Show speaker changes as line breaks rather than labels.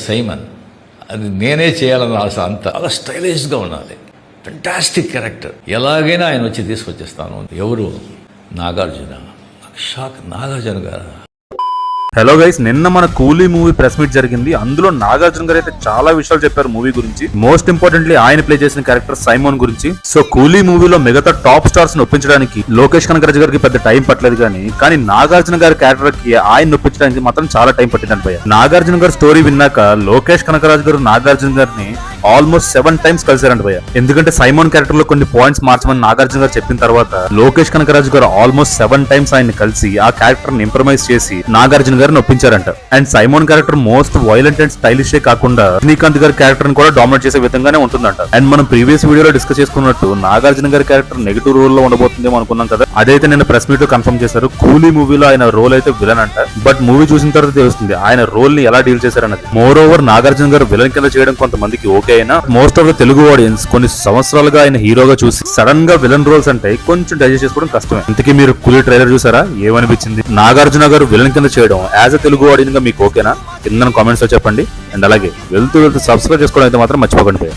Simon అది నేనే చేయాలని ఆశ. అంత చాలా స్టైలిష్గా ఉండాలి, ఫెంటాస్టిక్ క్యారెక్టర్. ఎలాగైనా ఆయన వచ్చి తీసుకొచ్చేస్తాను. ఎవరు? నాగార్జున. షాక్, నాగార్జున గారు.
హలో గైస్, నిన్న మన కూలీ మూవీ ప్రెస్ మీట్ జరిగింది. అందులో నాగార్జున గారు అయితే చాలా విషయాలు చెప్పారు మూవీ గురించి. మోస్ట్ ఇంపార్టెంట్లీ ఆయన ప్లే చేసిన క్యారెక్టర్ సైమోన్ గురించి. సో కూలీ మూవీలో మిగతా టాప్ స్టార్స్ ని ఒప్పించడానికి లోకేష్ కనకరాజు గారికి పెద్ద టైం పట్టలేదు, కానీ నాగార్జున గారి క్యారెక్టర్ కి ఆయన ఒప్పించడానికి మాత్రం చాలా టైం పట్టిందని భయ్య. నాగార్జున గారి స్టోరీ విన్నాక లోకేష్ కనకరాజు గారు నాగార్జున గారిని ఆల్మోస్ట్ 7 times కలిసారంట భయ్య. ఎందుకంటే సైమోన్ క్యారెక్టర్ లో కొన్ని పాయింట్స్ మార్చమని నాగార్జున గారు చెప్పిన తర్వాత లోకేష్ కనకరాజు గారు ఆల్మోస్ట్ 7 times ఆయన కలిసి ఆ క్యారెక్టర్ ని ఇంప్రమైజ్ చేసి నాగార్జున గారిని ఒప్పించారంట. And Simon character most violent and stylish కాకుండా రజనీకాంత్ గారి క్యారెక్టర్ ని కూడా డామినేట్ చేసే విధంగానే ఉంటుందంట. అండ్ మనం ప్రీవియస్ వీడియోలో డిస్కస్ చేసుకున్నట్టు నాగార్జున గారి క్యారెక్టర్ నెగిటివ్ రోల్ లో ఉండబోతుందేమో అనుకున్నాం కదా. అదైతే నిన్న ప్రెస్ మీట్ లో కన్ఫర్మ్ చేశారు. కూలీ మూవీలో ఆయన రోల్ అయితే విలన్ అంట. బట్ మూవీ చూసిన తర్వాత తెలుస్తుంది ఆయన రోల్ ని ఎలా డీల్ చేశారన్నది. మోర్ ఓవర్ నాగార్జున గారు విలన్ కింద చేయడం కొంతమందికి ఓకే అయినా most of the Telugu audience కొన్ని సంవత్సరాలుగా ఆయన హీరోగా చూసి సడన్ గా విలన్ రోల్స్ అంటే కొంచెం డైజెస్ట్ చేసుకోవడం కష్టమే. ఇంతకీ మీరు కూలీ ట్రైలర్ చూసారా? ఏమనిపించింది? నాగార్జున గారు విలన్ కింద చేయడం యాజ్ అ తెలుగు ఆడియన్స్ గా మీకు ఓకేనా? కింద కామెంట్స్ లో చెప్పండి. అండ్ అలాగే వెళ్తూ సబ్స్క్రైబ్ చేసుకోవడం అయితే మాత్రం మర్చిపోకండి.